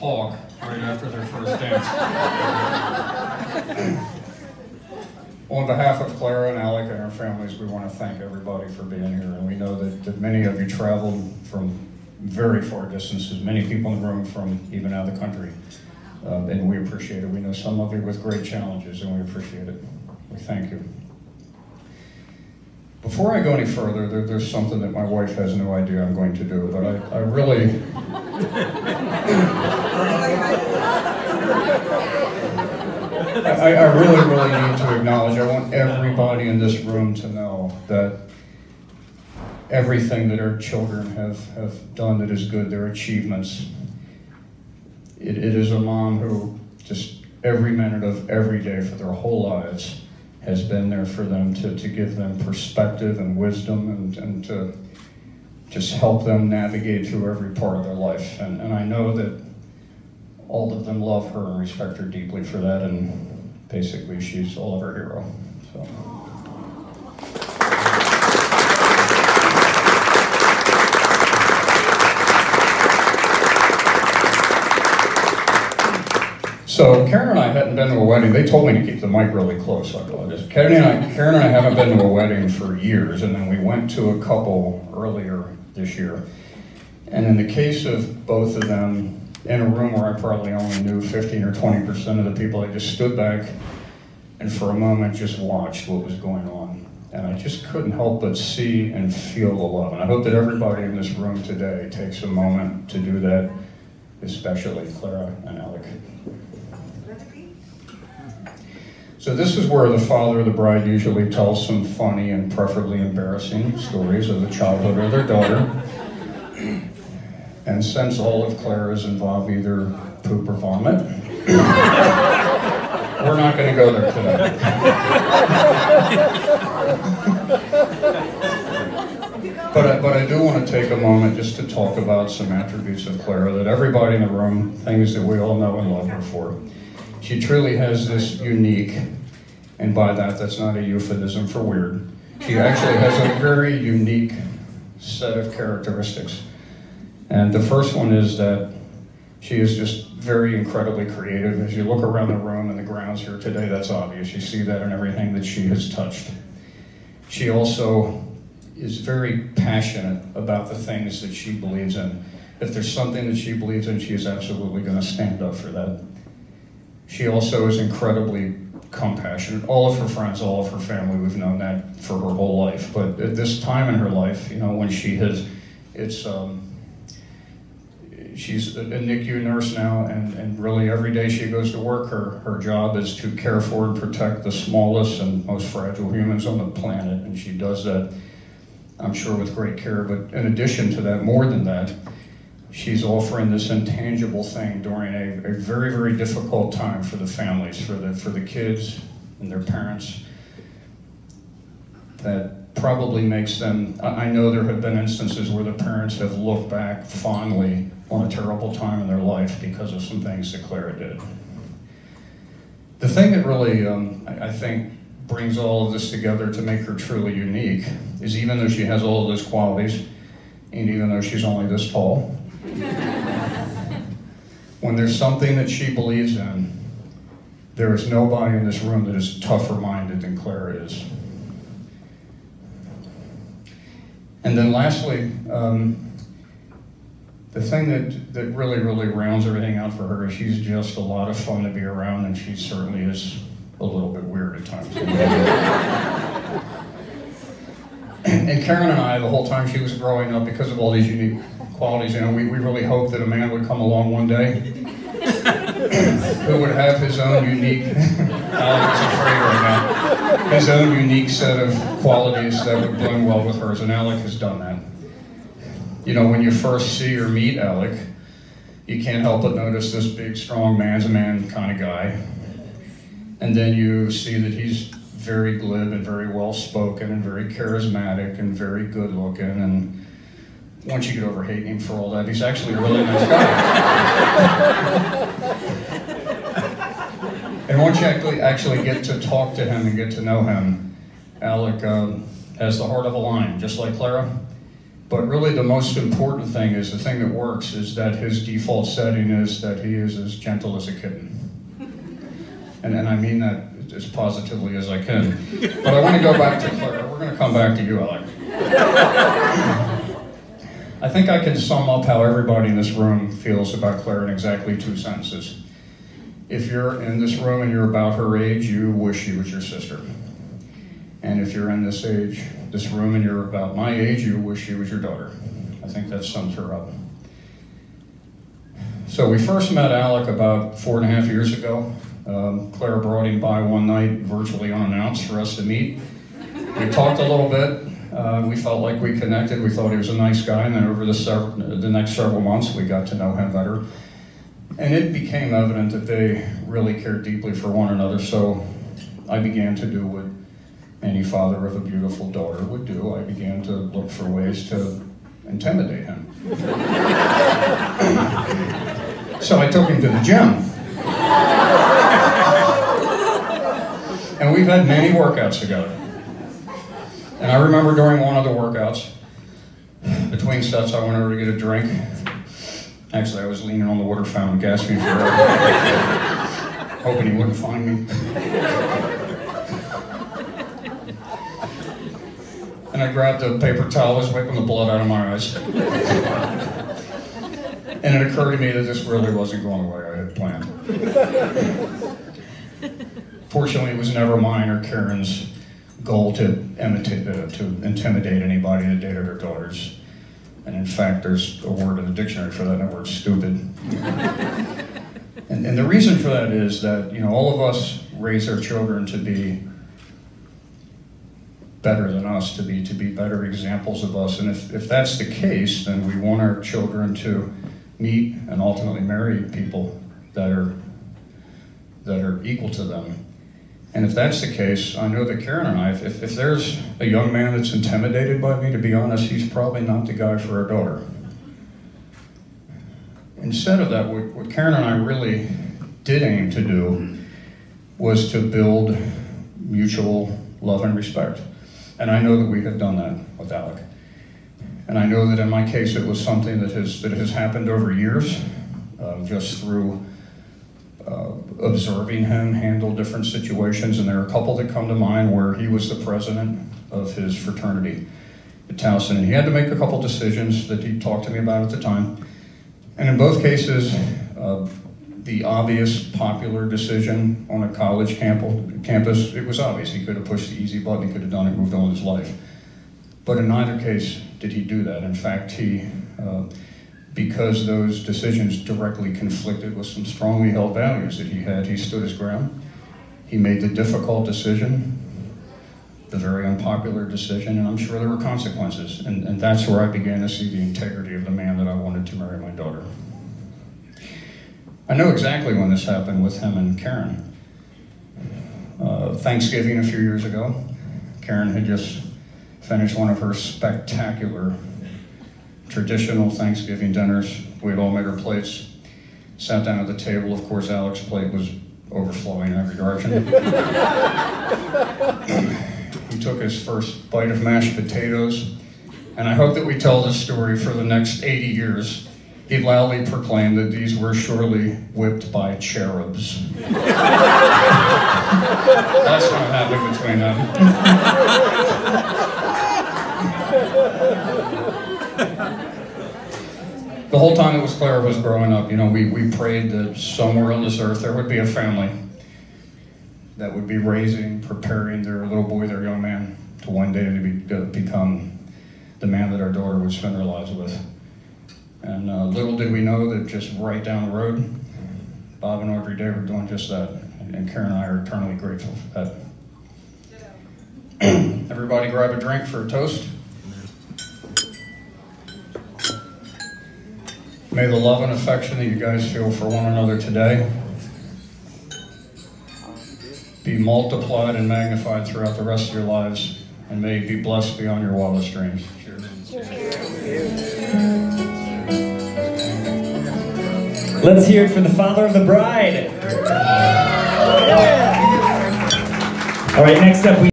talk right after their first dance. On behalf of Clara and Alec and our families, we want to thank everybody for being here. And we know that many of you traveled from very far distances, many people in the room from even out of the country. And we appreciate it. We know some of you with great challenges, and we appreciate it. We thank you. Before I go any further, there's something that my wife has no idea I'm going to do, but I really... I really need to acknowledge, I want everybody in this room to know that everything that our children have done that is good, their achievements, it is a mom who just every minute of every day for their whole lives has been there for them to give them perspective and wisdom and to just help them navigate through every part of their life. And I know that all of them love her and respect her deeply for that, and basically she's all of our hero. So Karen and I hadn't been to a wedding. They told me to keep the mic really close, so I apologize. Karen and I haven't been to a wedding for years, and then we went to a couple earlier this year. And in the case of both of them, in a room where I probably only knew 15 or 20% of the people, I just stood back and for a moment just watched what was going on. And I just couldn't help but see and feel the love. And I hope that everybody in this room today takes a moment to do that, especially Clara and Alec. So this is where the father of the bride usually tells some funny and preferably embarrassing stories of the childhood of their daughter. And since all of Clara's involve either poop or vomit, we're not going to go there today. But I do want to take a moment just to talk about some attributes of Clara that everybody in the room, things that we all know and love her for. She truly has this unique, and by that, that's not a euphemism for weird. She actually has a very unique set of characteristics. And the first one is that she is just very incredibly creative. As you look around the room and the grounds here today, that's obvious. You see that in everything that she has touched. She also is very passionate about the things that she believes in. If there's something that she believes in, she is absolutely going to stand up for that. She also is incredibly compassionate. All of her friends, all of her family, we've known that for her whole life. But at this time in her life, you know, when she has, she's a NICU nurse now, and really every day she goes to work, her job is to care for and protect the smallest and most fragile humans on the planet, and she does that, I'm sure, with great care. But in addition to that, more than that, she's offering this intangible thing during a very, very difficult time for the families, for the kids and their parents, that probably makes them, I know there have been instances where the parents have looked back fondly on a terrible time in their life because of some things that Clara did. The thing that really, I think, brings all of this together to make her truly unique is, even though she has all of those qualities, and even though she's only this tall, when there's something that she believes in, there is nobody in this room that is tougher minded than Clara is. And then lastly, the thing that really, really rounds everything out for her is she's just a lot of fun to be around, and she certainly is a little bit weird at times. And Karen and I, the whole time she was growing up, because of all these unique qualities, you know, we really hoped that a man would come along one day who would have his own unique, Alec is afraid right now, his own unique set of qualities that would blend well with hers, and Alec has done that. You know, when you first see or meet Alec, you can't help but notice this big, strong, man's a man kind of guy. And then you see that he's very glib and very well-spoken and very charismatic and very good-looking. And once you get over hating him for all that, he's actually a really nice guy. And once you actually get to talk to him and get to know him, Alec has the heart of a lion, just like Clara. But really the most important thing is, the thing that works, is that his default setting is that he is as gentle as a kitten. And I mean that as positively as I can. But I want to go back to Clara. We're going to come back to you, Alec. I think I can sum up how everybody in this room feels about Clara in exactly 2 sentences. If you're in this room and you're about her age, you wish she was your sister. And if you're in this room and you're about my age, you wish she was your daughter. I think that sums her up. So we first met Alec about 4.5 years ago. Clara brought him by one night, virtually unannounced, for us to meet. We talked a little bit. We felt like we connected. We thought he was a nice guy, and then over the next several months, we got to know him better. And it became evident that they really cared deeply for one another, so I began to do what any father of a beautiful daughter would do. I began to look for ways to intimidate him. So I took him to the gym. And we've had many workouts together. And I remember during one of the workouts, between sets, I went over to get a drink. Actually, I was leaning on the water fountain, gasping for air, hoping he wouldn't find me. And I grabbed a paper towel, was wiping the blood out of my eyes. And it occurred to me that this really wasn't going the way I had planned. Fortunately, it was never mine or Karen's goal to intimidate anybody that dated her daughters. And in fact, there's a word in the dictionary for that, and that word's stupid. And the reason for that is that, all of us raise our children to be better than us, to be better examples of us. And if that's the case, then we want our children to meet and ultimately marry people that are equal to them. And if that's the case, I know that Karen and I, if there's a young man that's intimidated by me, to be honest, he's probably not the guy for our daughter. Instead of that, what Karen and I really did aim to do was to build mutual love and respect. And I know that we have done that with Alec. And I know that in my case, it was something that has happened over years, just through observing him handle different situations. And there are a couple that come to mind where he was the president of his fraternity at Towson, and he had to make a couple decisions that he talked to me about at the time. And in both cases, the obvious popular decision on a college campus, it was obvious. He could have pushed the easy button, he could have done it, moved on with his life. But in neither case did he do that. In fact, because those decisions directly conflicted with some strongly held values that he had, he stood his ground. He made the difficult decision, the very unpopular decision, and I'm sure there were consequences. And that's where I began to see the integrity of the man that I wanted to marry my daughter. I know exactly when this happened with him and Karen. Thanksgiving a few years ago, Karen had just finished one of her spectacular traditional Thanksgiving dinners. We had all made our plates, sat down at the table. Of course, Alec's plate was overflowing in every direction. He took his first bite of mashed potatoes, and I hope that we tell this story for the next 80 years. He loudly proclaimed that these were surely whipped by cherubs. That's what happened between them. The whole time that Clara was growing up, we prayed that somewhere on this earth there would be a family that would be preparing their little boy, their young man, to one day to become the man that our daughter would spend her lives with. And little did we know that just right down the road, Bob and Audrey Day were doing just that. And Karen and I are eternally grateful for that. Everybody grab a drink for a toast. May the love and affection that you guys feel for one another today be multiplied and magnified throughout the rest of your lives, and may you be blessed beyond your wildest dreams. Cheers. Let's hear it for the father of the bride. All right, next up we